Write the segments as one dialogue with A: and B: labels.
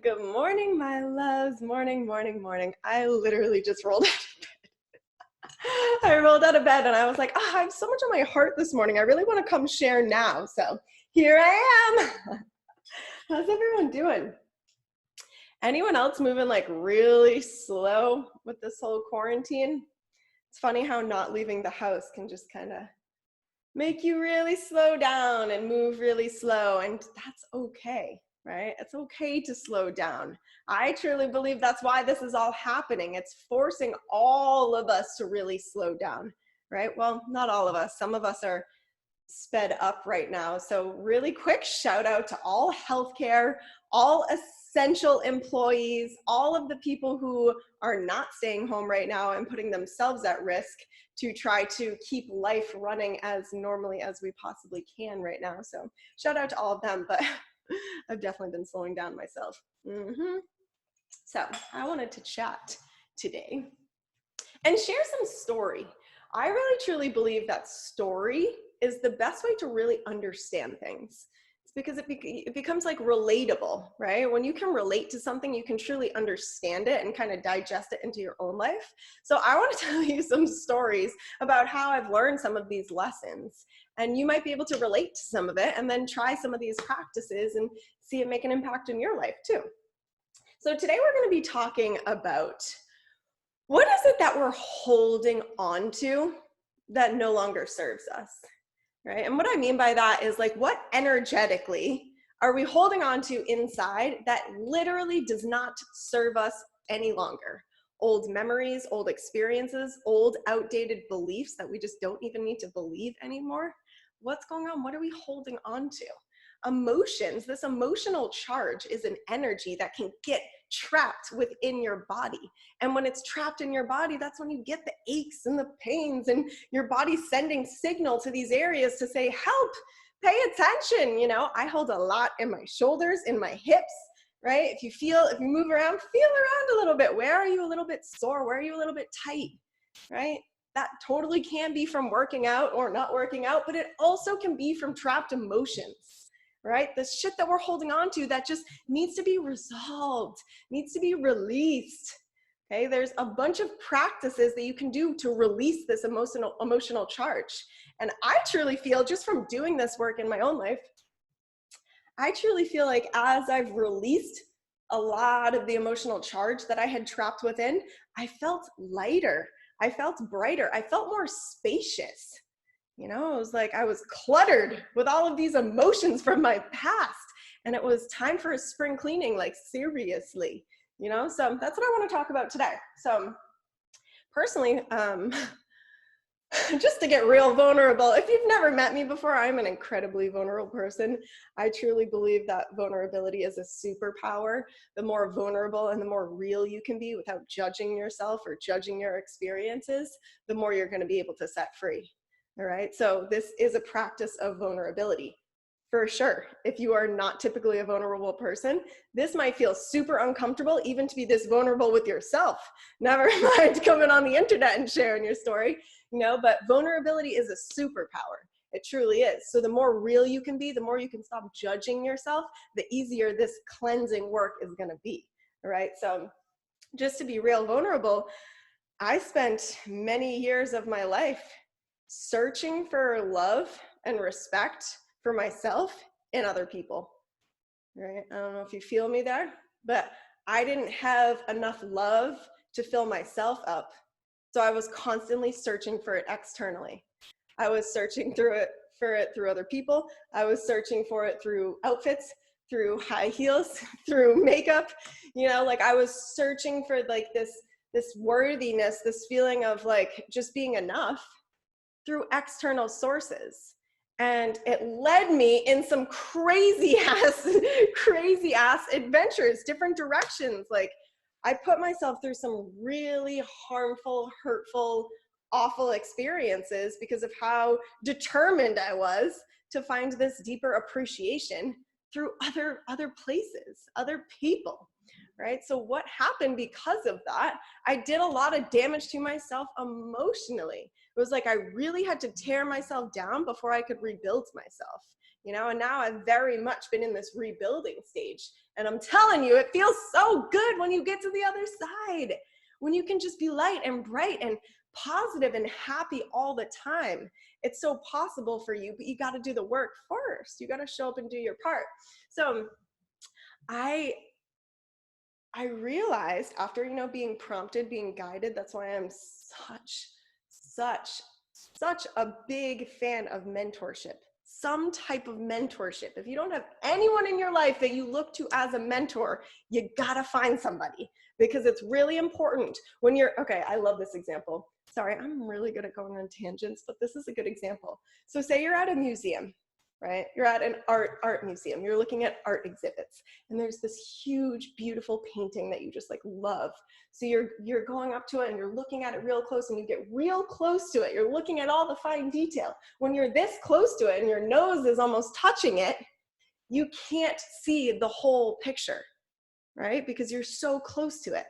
A: Good morning, my loves. Morning, morning, morning. I literally just rolled out of bed. I rolled out of bed and I was like, I have so much on my heart this morning. I really want to come share now. So here I am. How's everyone doing? Anyone else moving like really slow with this whole quarantine? It's funny how not leaving the house can just kind of make you really slow down and move really slow. And that's okay. Right? It's okay to slow down. I truly believe that's why this is all happening. It's forcing all of us to really slow down, right? Well, not all of us. Some of us are sped up right now. So really quick shout out to all healthcare, all essential employees, all of the people who are not staying home right now and putting themselves at risk to try to keep life running as normally as we possibly can right now. So shout out to all of them, but I've definitely been slowing down myself. So I wanted to chat today and share some story. I really truly believe that story is the best way to really understand things. It's because it becomes like relatable, right? When you can relate to something, you can truly understand it and kind of digest it into your own life. So I want to tell you some stories about how I've learned some of these lessons. And you might be able to relate to some of it and then try some of these practices and see it make an impact in your life too. So today we're going to be talking about what is it that we're holding on to that no longer serves us, right? And what I mean by that is like what energetically are we holding on to inside that literally does not serve us any longer? Old memories, old experiences, old outdated beliefs that we just don't even need to believe anymore. What's going on? What are we holding on to? Emotions, this emotional charge is an energy that can get trapped within your body. And when it's trapped in your body, that's when you get the aches and the pains and your body's sending signal to these areas to say, help, pay attention. You know, I hold a lot in my shoulders, in my hips, right? If you move around, feel around a little bit. Where are you a little bit sore? Where are you a little bit tight, right? That totally can be from working out or not working out, but it also can be from trapped emotions, right? The shit that we're holding on to that just needs to be resolved, needs to be released. Okay, there's a bunch of practices that you can do to release this emotional charge. And I truly feel, just from doing this work in my own life, I truly feel like as I've released a lot of the emotional charge that I had trapped within, I felt lighter. I felt brighter. I felt more spacious. You know, it was like I was cluttered with all of these emotions from my past. And it was time for a spring cleaning, like seriously, you know? So that's what I want to talk about today. So personally, just to get real vulnerable, if you've never met me before, I'm an incredibly vulnerable person. I truly believe that vulnerability is a superpower. The more vulnerable and the more real you can be without judging yourself or judging your experiences, the more you're going to be able to set free. All right. So this is a practice of vulnerability. For sure, if you are not typically a vulnerable person, this might feel super uncomfortable even to be this vulnerable with yourself. Never mind coming on the internet and sharing your story, you know, but vulnerability is a superpower. It truly is. So the more real you can be, the more you can stop judging yourself, the easier this cleansing work is going to be. All right. So just to be real vulnerable, I spent many years of my life searching for love and respect for myself and other people, right? I don't know if you feel me there, but I didn't have enough love to fill myself up. So I was constantly searching for it externally. I was searching for it through other people. I was searching for it through outfits, through high heels, through makeup, you know, like I was searching for like this worthiness, this feeling of like just being enough through external sources. And it led me in some crazy ass adventures, different directions. Like I put myself through some really harmful, hurtful, awful experiences because of how determined I was to find this deeper appreciation through other places, other people, right? So what happened because of that, I did a lot of damage to myself emotionally. It was like I really had to tear myself down before I could rebuild myself. you know, and now I've very much been in this rebuilding stage. And I'm telling you, it feels so good when you get to the other side, when you can just be light and bright and positive and happy all the time. It's so possible for you, but you got to do the work first. You got to show up and do your part. So I realized after, you know, being prompted, being guided, that's why I'm such a big fan of mentorship, some type of mentorship. If you don't have anyone in your life that you look to as a mentor, you gotta find somebody, because it's really important when you're, okay, I love this example. Sorry, I'm really good at going on tangents, but this is a good example. So say you're at a museum, right? You're at an art museum. You're looking at art exhibits, and there's this huge, beautiful painting that you just like love. So you're going up to it and you're looking at it real close, and you get real close to it. You're looking at all the fine detail. When you're this close to it and your nose is almost touching it, you can't see the whole picture, right? Because you're so close to it.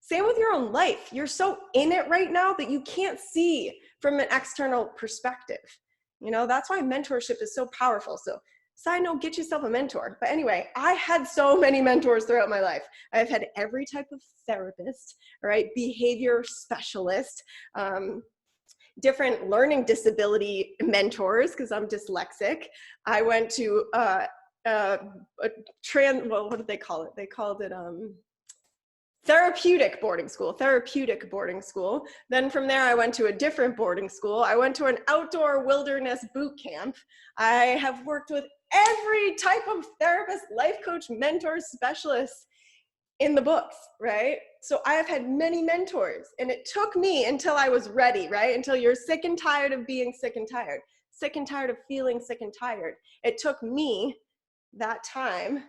A: Same with your own life. You're so in it right now that you can't see from an external perspective. You know, that's why mentorship is so powerful. So side note, get yourself a mentor. But anyway, I had so many mentors throughout my life. I've had every type of therapist, right? Behavior specialist, different learning disability mentors, because I'm dyslexic. I went to well, what did they call it? They called it therapeutic boarding school. Then from there, I went to a different boarding school. I went to an outdoor wilderness boot camp. I have worked with every type of therapist, life coach, mentor, specialist in the books, right? So I have had many mentors, and it took me until I was ready, right? Until you're sick and tired of being sick and tired of feeling sick and tired. It took me that time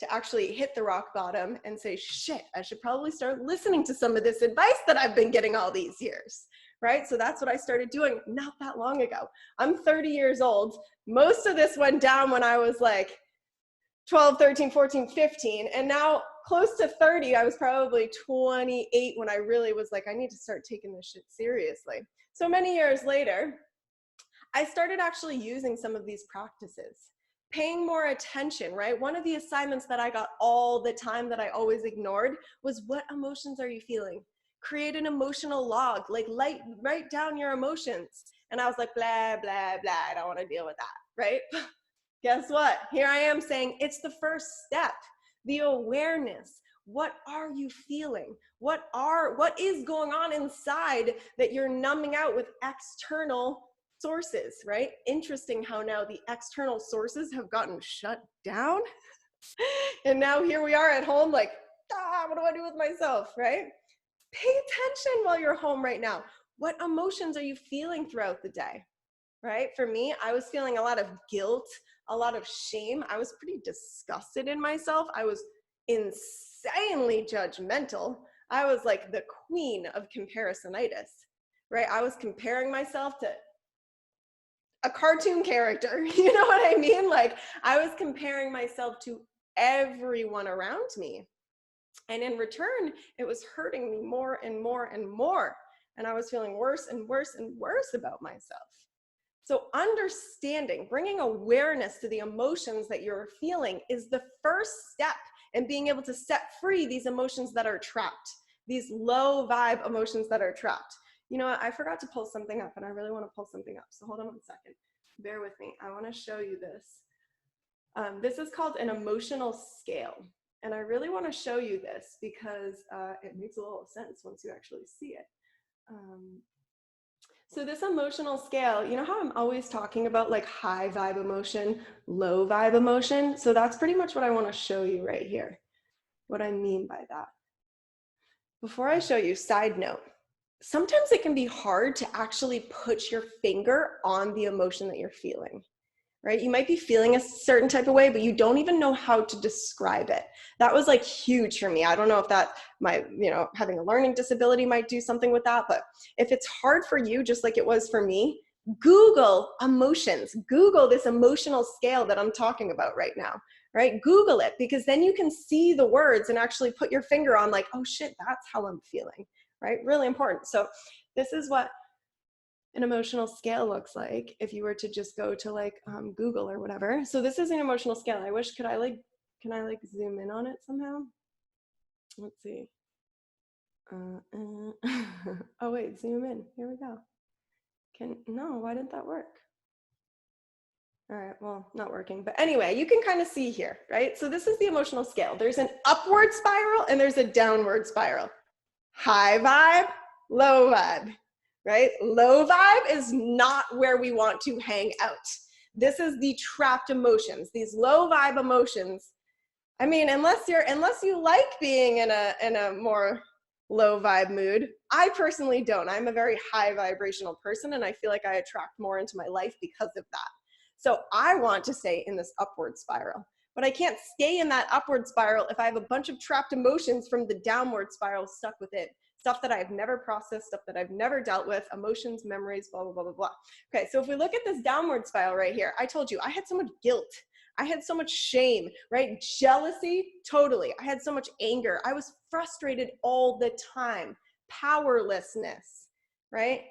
A: to actually hit the rock bottom and say, shit, I should probably start listening to some of this advice that I've been getting all these years, right? So that's what I started doing not that long ago. I'm 30 years old. Most of this went down when I was like 12, 13, 14, 15. And now close to 30, I was probably 28 when I really was like, I need to start taking this shit seriously. So many years later, I started actually using some of these practices, paying more attention, right? One of the assignments that I got all the time that I always ignored was, what emotions are you feeling? Create an emotional log, like write down your emotions. And I was like, blah, blah, blah, I don't want to deal with that, right? Guess what? Here I am saying it's the first step, the awareness. What are you feeling? What is going on inside that you're numbing out with external sources, right? Interesting how now the external sources have gotten shut down. And now here we are at home like, what do I do with myself, right? Pay attention while you're home right now. What emotions are you feeling throughout the day, right? For me, I was feeling a lot of guilt, a lot of shame. I was pretty disgusted in myself. I was insanely judgmental. I was like the queen of comparisonitis, right? I was comparing myself to a cartoon character, you know what I mean? Like I was comparing myself to everyone around me. And in return, it was hurting me more and more and more. And I was feeling worse and worse and worse about myself. So understanding, bringing awareness to the emotions that you're feeling is the first step in being able to set free these emotions that are trapped, these low vibe emotions that are trapped. You know what, I forgot to pull something up, and I really want to pull something up. So hold on one second. Bear with me. I want to show you this. This is called an emotional scale. And I really want to show you this because it makes a little sense once you actually see it. So this emotional scale, you know how I'm always talking about like high vibe emotion, low vibe emotion? So that's pretty much what I want to show you right here, what I mean by that. Before I show you, side note, sometimes it can be hard to actually put your finger on the emotion that you're feeling, right? You might be feeling a certain type of way, but you don't even know how to describe it. That was like huge for me. I don't know if that might, you know, having a learning disability might do something with that, but if it's hard for you, just like it was for me, Google emotions, Google this emotional scale that I'm talking about right now, right? Google it, because then you can see the words and actually put your finger on like, oh shit, that's how I'm feeling, right? Really important. So this is what an emotional scale looks like if you were to just go to like Google or whatever. So this is an emotional scale. I wish, can I like zoom in on it somehow? Let's see. Oh wait, zoom in. Here we go. No, why didn't that work? All right, well, not working. But anyway, you can kind of see here, right? So this is the emotional scale. There's an upward spiral and there's a downward spiral. High vibe, low vibe, right? Low vibe is not where we want to hang out. This is the trapped emotions, these low vibe emotions. I mean, unless you like being in a more low vibe mood. I personally don't. I'm a very high vibrational person and I feel like I attract more into my life because of that. So I want to stay in this upward spiral, but I can't stay in that upward spiral if I have a bunch of trapped emotions from the downward spiral stuck within. Stuff that I've never processed, stuff that I've never dealt with, emotions, memories, blah, blah, blah, blah, blah. Okay, so if we look at this downward spiral right here, I told you I had so much guilt. I had so much shame, right? Jealousy, totally. I had so much anger. I was frustrated all the time. Powerlessness, right?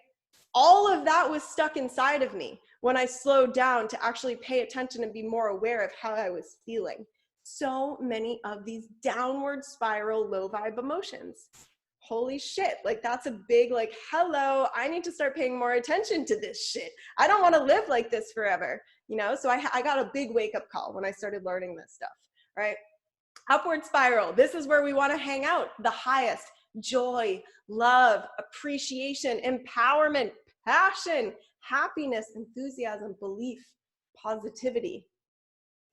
A: All of that was stuck inside of me when I slowed down to actually pay attention and be more aware of how I was feeling. So many of these downward spiral low vibe emotions. Holy shit, like that's a big like, hello, I need to start paying more attention to this shit. I don't want to live like this forever, you know? So I got a big wake up call when I started learning this stuff, right? Upward spiral, this is where we want to hang out the highest. Joy, love, appreciation, empowerment, passion, happiness, enthusiasm, belief, positivity.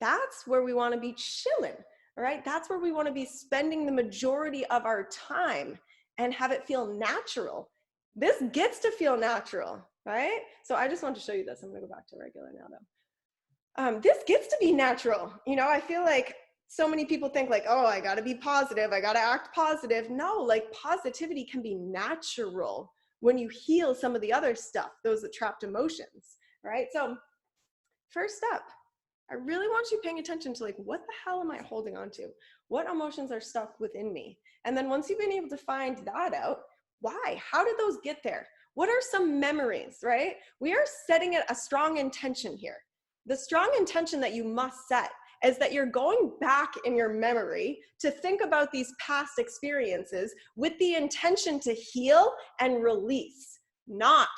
A: That's where we want to be chilling, all right? That's where we want to be spending the majority of our time and have it feel natural. This gets to feel natural, right? So I just want to show you this. I'm going to go back to regular now though. This gets to be natural. You know, I feel like so many people think like, oh, I got to be positive. I got to act positive. No, like positivity can be natural when you heal some of the other stuff, those trapped emotions, right? So first step, I really want you paying attention to like, what the hell am I holding on to? What emotions are stuck within me? And then once you've been able to find that out, why? How did those get there? What are some memories, right? We are setting a strong intention here. The strong intention that you must set is that you're going back in your memory to think about these past experiences with the intention to heal and release, not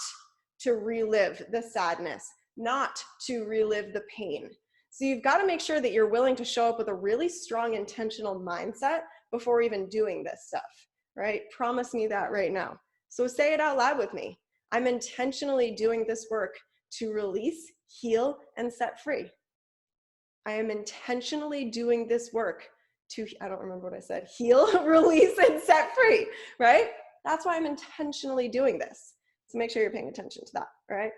A: to relive the sadness, not to relive the pain. So you've got to make sure that you're willing to show up with a really strong intentional mindset before even doing this stuff, right? Promise me that right now. So say it out loud with me. I'm intentionally doing this work to release, heal, and set free. I am intentionally doing this work to, I don't remember what I said, heal, release, and set free, right? That's why I'm intentionally doing this. So make sure you're paying attention to that, right?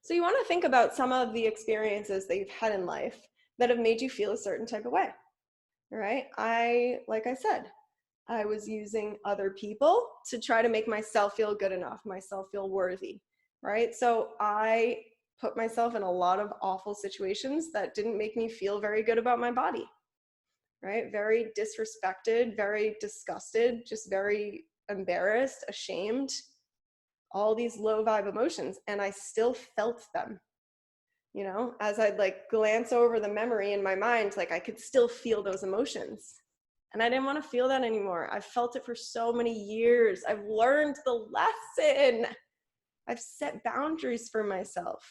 A: So you want to think about some of the experiences that you've had in life that have made you feel a certain type of way, right? Like I said, I was using other people to try to make myself feel good enough, myself feel worthy, right? So I put myself in a lot of awful situations that didn't make me feel very good about my body, right? Very disrespected, very disgusted, just very embarrassed, ashamed, all these low vibe emotions, and I still felt them, you know, as I'd like glance over the memory in my mind, like I could still feel those emotions. And I didn't want to feel that anymore. I've felt it for so many years. I've learned the lesson. I've set boundaries for myself,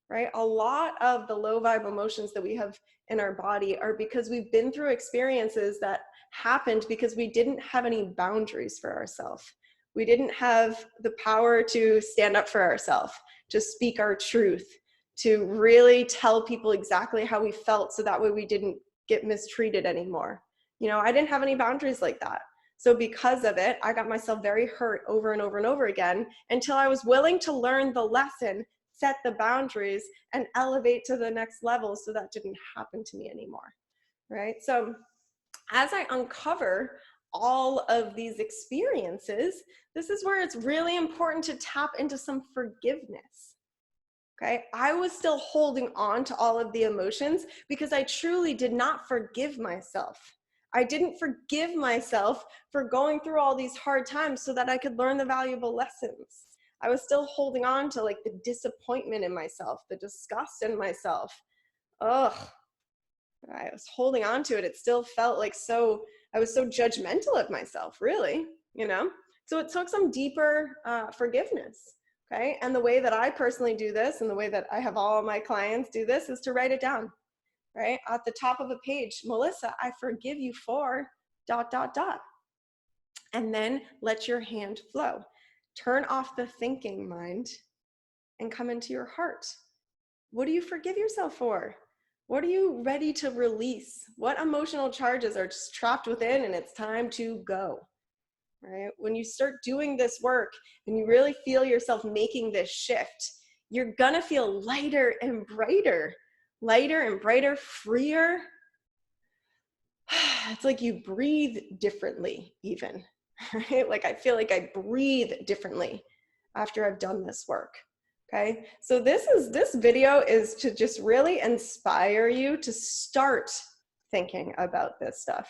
A: right? A lot of the low vibe emotions that we have in our body are because we've been through experiences that happened because we didn't have any boundaries for ourselves. We didn't have the power to stand up for ourselves, to speak our truth, to really tell people exactly how we felt so that way we didn't get mistreated anymore. You know, I didn't have any boundaries like that. So because of it, I got myself very hurt over and over and over again until I was willing to learn the lesson, set the boundaries, and elevate to the next level so that didn't happen to me anymore, right? So as I uncover all of these experiences, this is where it's really important to tap into some forgiveness. Okay, I was still holding on to all of the emotions because I truly did not forgive myself. I didn't forgive myself for going through all these hard times so that I could learn the valuable lessons. I was still holding on to like the disappointment in myself, the disgust in myself. Ugh, I was holding on to it. It still felt like I was so judgmental of myself, really, you know? So it took some deeper forgiveness, okay? And the way that I personally do this, and the way that I have all my clients do this, is to write it down, right? At the top of a page, Melissa, I forgive you for ... And then let your hand flow. Turn off the thinking mind and come into your heart. What do you forgive yourself for? What are you ready to release? What emotional charges are just trapped within and it's time to go, right? When you start doing this work and you really feel yourself making this shift, you're gonna feel lighter and brighter, freer. It's like you breathe differently even, right? Like I feel like I breathe differently after I've done this work. Okay, so this video is to just really inspire you to start thinking about this stuff,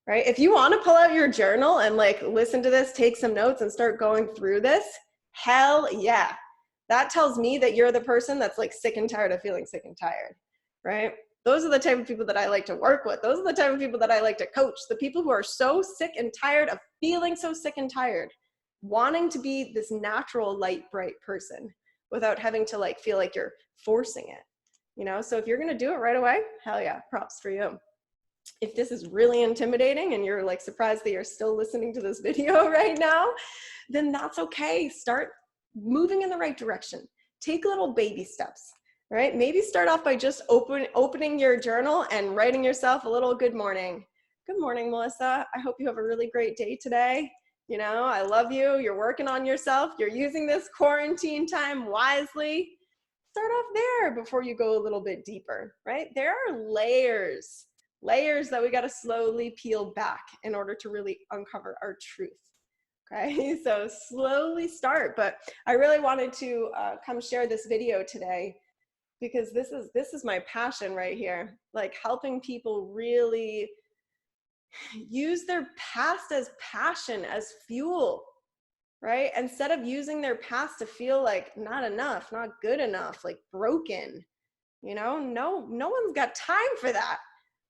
A: right? If you want to pull out your journal and like listen to this, take some notes and start going through this, hell yeah. That tells me that you're the person that's like sick and tired of feeling sick and tired, right? Those are the type of people that I like to work with. Those are the type of people that I like to coach. The people who are so sick and tired of feeling so sick and tired, wanting to be this natural, light, bright person without having to like feel like you're forcing it, you know? So if you're gonna do it right away, hell yeah, props for you. If this is really intimidating and you're like surprised that you're still listening to this video right now, then that's okay. Start moving in the right direction. Take little baby steps, right? Maybe start off by just opening your journal and writing yourself a little good morning. Good morning, Melissa. I hope you have a really great day today. You know, I love you. You're working on yourself. You're using this quarantine time wisely. Start off there before you go a little bit deeper, right? There are layers that we got to slowly peel back in order to really uncover our truth. Okay, so slowly start. But I really wanted to come share this video today because this is my passion right here, like helping people really use their past as passion, as fuel, right? Instead of using their past to feel like not enough, not good enough, like broken, you know, no one's got time for that.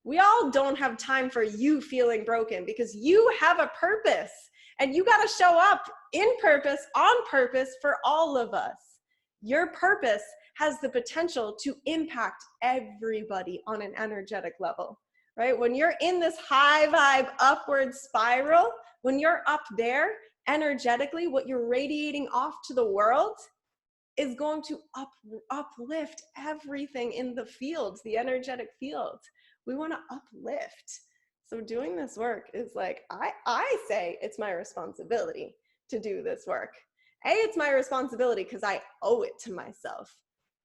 A: We all don't have time for you feeling broken because you have a purpose and you got to show up in purpose, on purpose for all of us. Your purpose has the potential to impact everybody on an energetic level, right? When you're in this high vibe upward spiral, when you're up there energetically, what you're radiating off to the world is going to uplift everything in the fields, the energetic fields. We want to uplift. So doing this work is like, I say it's my responsibility to do this work. It's my responsibility because I owe it to myself.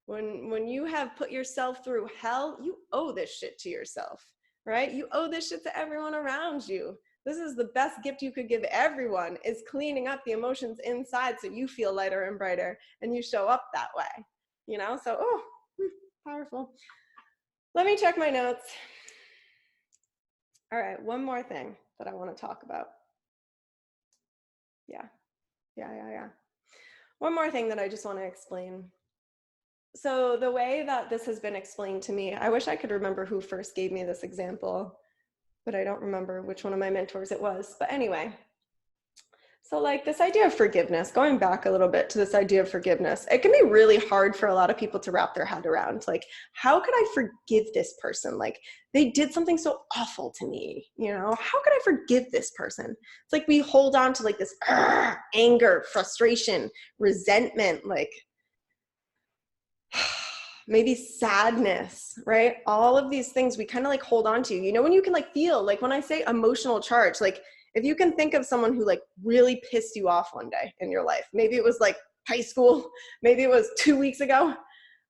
A: When you have put yourself through hell, you owe this shit to yourself, right? You owe this shit to everyone around you. This is the best gift you could give everyone, is cleaning up the emotions inside so you feel lighter and brighter and you show up that way, you know? So, powerful. Let me check my notes. All right, one more thing that I want to talk about. Yeah. One more thing that I just want to explain. So the way that this has been explained to me, I wish I could remember who first gave me this example, but I don't remember which one of my mentors it was. But anyway, so like this idea of forgiveness, going back a little bit to this idea of forgiveness, it can be really hard for a lot of people to wrap their head around. Like, how could I forgive this person? Like, they did something so awful to me, you know? How could I forgive this person? It's like we hold on to like this anger, frustration, resentment, like maybe sadness, right? All of these things we kind of like hold on to, you know, when you can like feel, like when I say emotional charge, like if you can think of someone who like really pissed you off one day in your life, maybe it was like high school, maybe it was 2 weeks ago,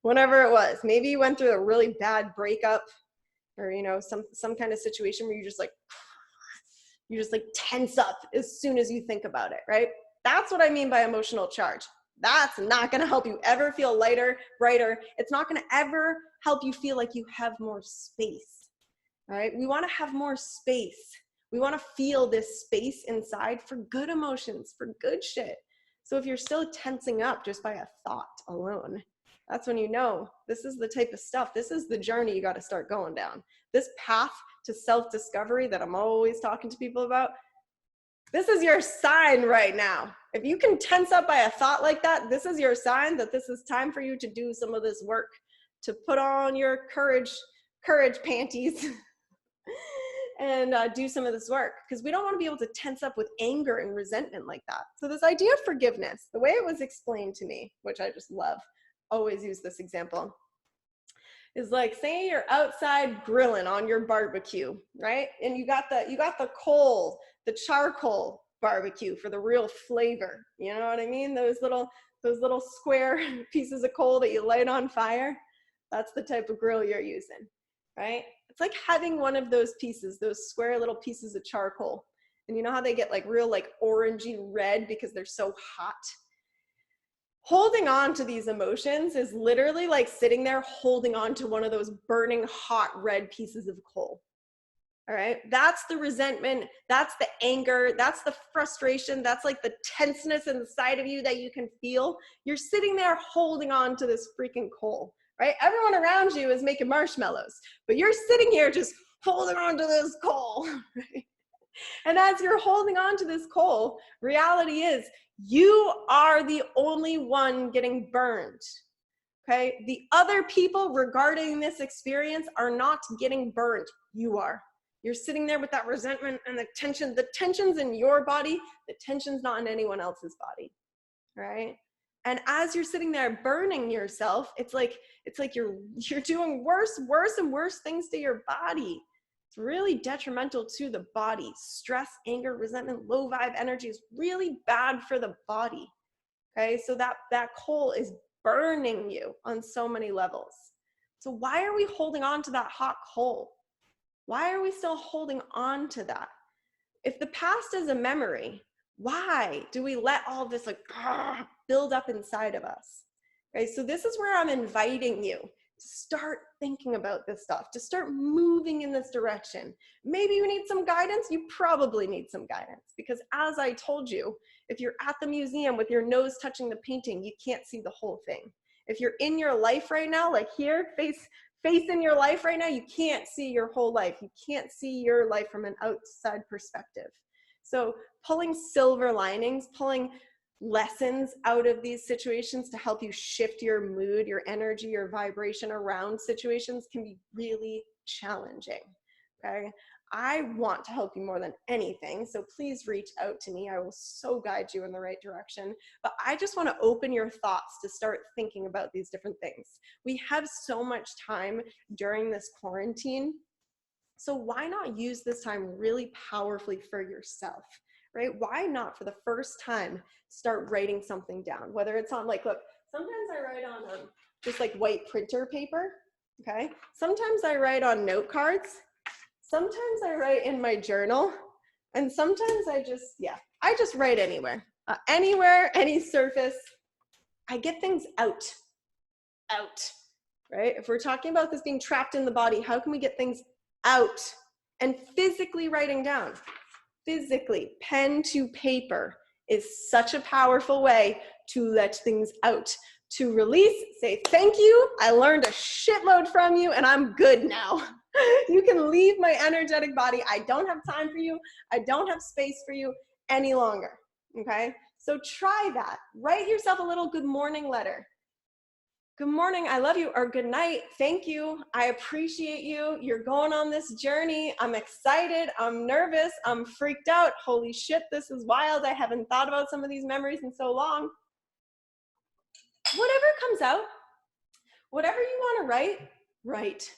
A: whenever it was, maybe you went through a really bad breakup or, you know, some kind of situation where you just like tense up as soon as you think about it, right? That's what I mean by emotional charge. That's not going to help you ever feel lighter, brighter. It's not going to ever help you feel like you have more space, right? We want to have more space. We want to feel this space inside for good emotions, for good shit, So if you're still tensing up just by a thought alone, that's when you know this is the type of stuff, this is the journey you got to start going down. This path to self-discovery that I'm always talking to people about, this is your sign right now. If you can tense up by a thought like that, this is your sign that this is time for you to do some of this work, to put on your courage panties and do some of this work, because we don't want to be able to tense up with anger and resentment like that. So this idea of forgiveness, the way it was explained to me, which I just love, always use this example, is like, say you're outside grilling on your barbecue, right? And you got the coal, the charcoal barbecue for the real flavor. You know what I mean? Those little square pieces of coal that you light on fire. That's the type of grill you're using, right? It's like having one of those pieces, those square little pieces of charcoal. And you know how they get like real like orangey red because they're so hot? Holding on to these emotions is literally like sitting there holding on to one of those burning hot red pieces of coal. All right, that's the resentment, that's the anger, that's the frustration, that's like the tenseness inside of you that you can feel. You're sitting there holding on to this freaking coal, right? Everyone around you is making marshmallows, but you're sitting here just holding on to this coal, right? And as you're holding on to this coal, reality is you are the only one getting burned, okay? The other people regarding this experience are not getting burned. You are. You're sitting there with that resentment and the tension. The tension's in your body. The tension's not in anyone else's body, right? And as you're sitting there burning yourself, it's like you're doing worse and worse things to your body. It's really detrimental to the body. Stress, anger, resentment, low vibe energy is really bad for the body. Okay, so that coal is burning you on so many levels. So why are we holding on to that hot coal? Why are we still holding on to that? If the past is a memory, why do we let all this like build up inside of us? Okay, so this is where I'm inviting you to start thinking about this stuff, to start moving in this direction. Maybe you need some guidance. You probably need some guidance, because as I told you, if you're at the museum with your nose touching the painting, you can't see the whole thing. If you're in your life right now, like here, face in your life right now, you can't see your whole life. You can't see your life from an outside perspective. So pulling silver linings, pulling lessons out of these situations to help you shift your mood, your energy, your vibration around situations can be really challenging, okay? I want to help you more than anything, so please reach out to me. I will so guide you in the right direction, but I just want to open your thoughts to start thinking about these different things. We have so much time during this quarantine, so why not use this time really powerfully for yourself? Right? Why not, for the first time, start writing something down? Whether it's on, like, look, sometimes I write on just like white printer paper, okay? Sometimes I write on note cards. Sometimes I write in my journal. And sometimes I just write anywhere. Anywhere, any surface. I get things out, right? If we're talking about this being trapped in the body, how can we get things out? And physically writing down. Physically, pen to paper is such a powerful way to let things out, to release, say thank you, I learned a shitload from you and I'm good now. You can leave my energetic body. I don't have time for you. I don't have space for you any longer, okay? So try that. Write yourself a little good morning letter. Good morning, I love you, or good night, thank you, I appreciate you, you're going on this journey, I'm excited, I'm nervous, I'm freaked out, holy shit, this is wild, I haven't thought about some of these memories in so long. Whatever comes out, whatever you want to write,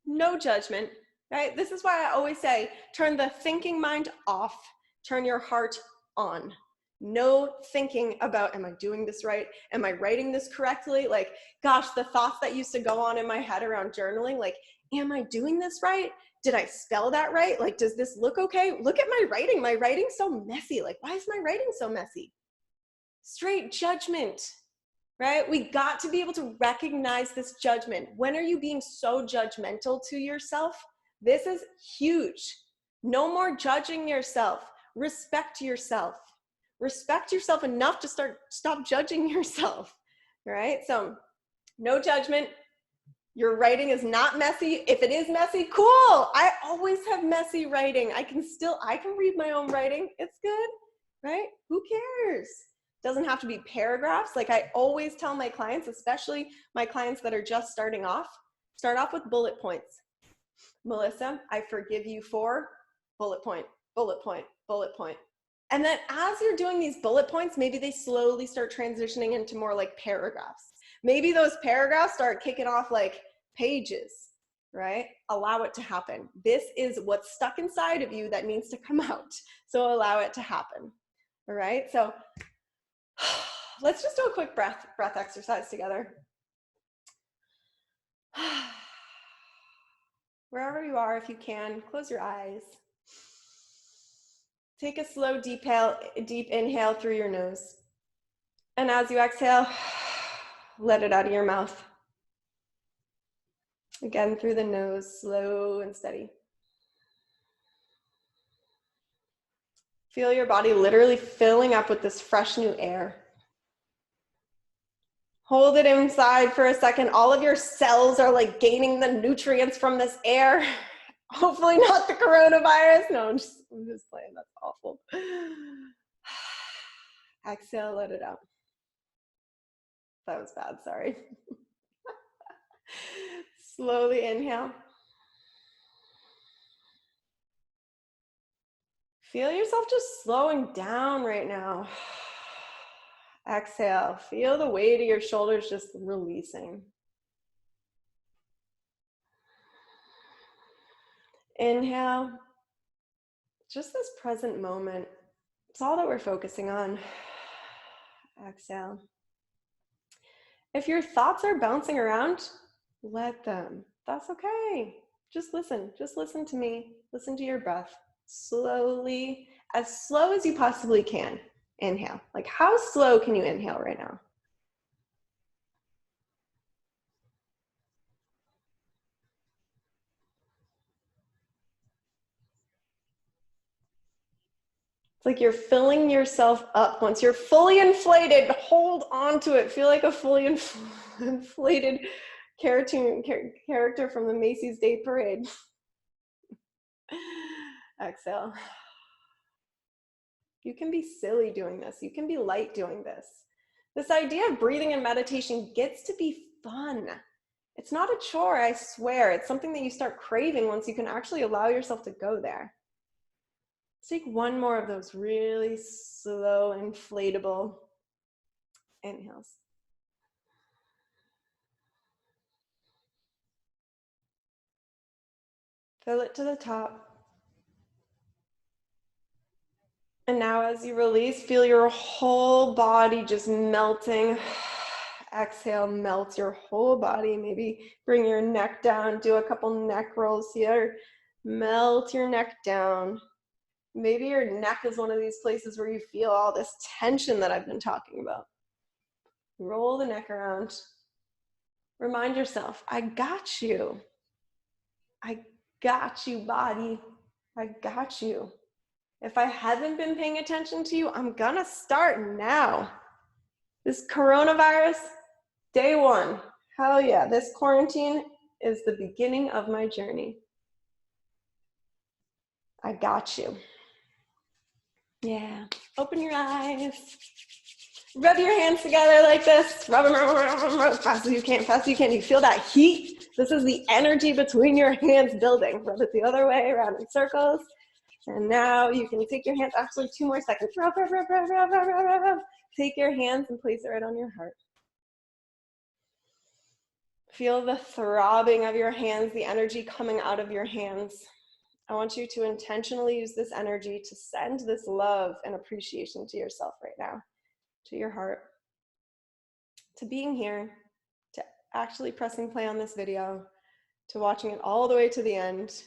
A: no judgment, right? This is why I always say, turn the thinking mind off, turn your heart on. No thinking about, am I doing this right? Am I writing this correctly? Like, gosh, the thoughts that used to go on in my head around journaling, like, am I doing this right? Did I spell that right? Like, does this look okay? Look at my writing. My writing's so messy. Like, why is my writing so messy? Straight judgment, right? We got to be able to recognize this judgment. When are you being so judgmental to yourself? This is huge. No more judging yourself. Respect yourself. Respect yourself enough to stop judging yourself, right? So no judgment. Your writing is not messy. If it is messy, cool. I always have messy writing. I can read my own writing. It's good, right? Who cares? Doesn't have to be paragraphs. Like I always tell my clients, especially my clients that are just starting off, start off with bullet points. Melissa, I forgive you for bullet point, bullet point, bullet point. And then as you're doing these bullet points, maybe they slowly start transitioning into more like paragraphs. Maybe those paragraphs start kicking off like pages, right? Allow it to happen. This is what's stuck inside of you that needs to come out. So allow it to happen. All right. So let's just do a quick breath exercise together. Wherever you are, if you can, close your eyes. Take a slow, deep inhale through your nose. And as you exhale, let it out of your mouth. Again, through the nose, slow and steady. Feel your body literally filling up with this fresh new air. Hold it inside for a second. All of your cells are like gaining the nutrients from this air. Hopefully not the coronavirus. No, I'm just playing. That's awful. Exhale, let it out. That was bad, sorry. Slowly inhale. Feel yourself just slowing down right now. Exhale. Feel the weight of your shoulders just releasing. Inhale. Just this present moment. It's all that we're focusing on. Exhale. If your thoughts are bouncing around, let them. That's okay. Just listen. Just listen to me. Listen to your breath. Slowly, as slow as you possibly can. Inhale. Like how slow can you inhale right now? It's like you're filling yourself up. Once you're fully inflated, hold on to it. Feel like a fully inflated character from the Macy's Day Parade. Exhale. You can be silly doing this. You can be light doing this. This idea of breathing and meditation gets to be fun. It's not a chore, I swear. It's something that you start craving once you can actually allow yourself to go there. Let's take one more of those really slow, inflatable inhales. Fill it to the top. And now as you release, feel your whole body just melting. Exhale, melt your whole body. Maybe bring your neck down, do a couple neck rolls here. Melt your neck down. Maybe your neck is one of these places where you feel all this tension that I've been talking about. Roll the neck around. Remind yourself, I got you. I got you, body. I got you. If I haven't been paying attention to you, I'm gonna start now. This coronavirus, day one. Hell yeah, this quarantine is the beginning of my journey. I got you. Yeah, open your eyes. Rub your hands together like this. Rub them, as fast as you can, fast as you can. You feel that heat? This is the energy between your hands building. Rub it the other way, around in circles. And now you can take your hands, actually 2 more seconds. Rub, rub, rub, rub, rub, rub, rub, rub. Take your hands and place it right on your heart. Feel the throbbing of your hands, the energy coming out of your hands. I want you to intentionally use this energy to send this love and appreciation to yourself right now, to your heart, to being here, to actually pressing play on this video, to watching it all the way to the end,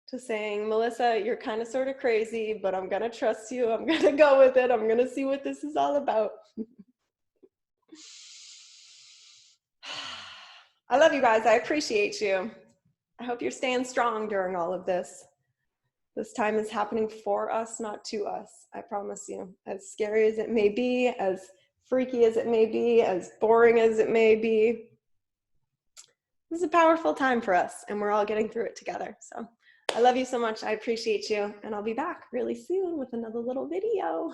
A: to saying, Melissa, you're kind of sort of crazy, but I'm going to trust you. I'm going to go with it. I'm going to see what this is all about. I love you guys. I appreciate you. I hope you're staying strong during all of this. This time is happening for us, not to us. I promise you. As scary as it may be, as freaky as it may be, as boring as it may be, this is a powerful time for us, and we're all getting through it together. So I love you so much. I appreciate you, and I'll be back really soon with another little video.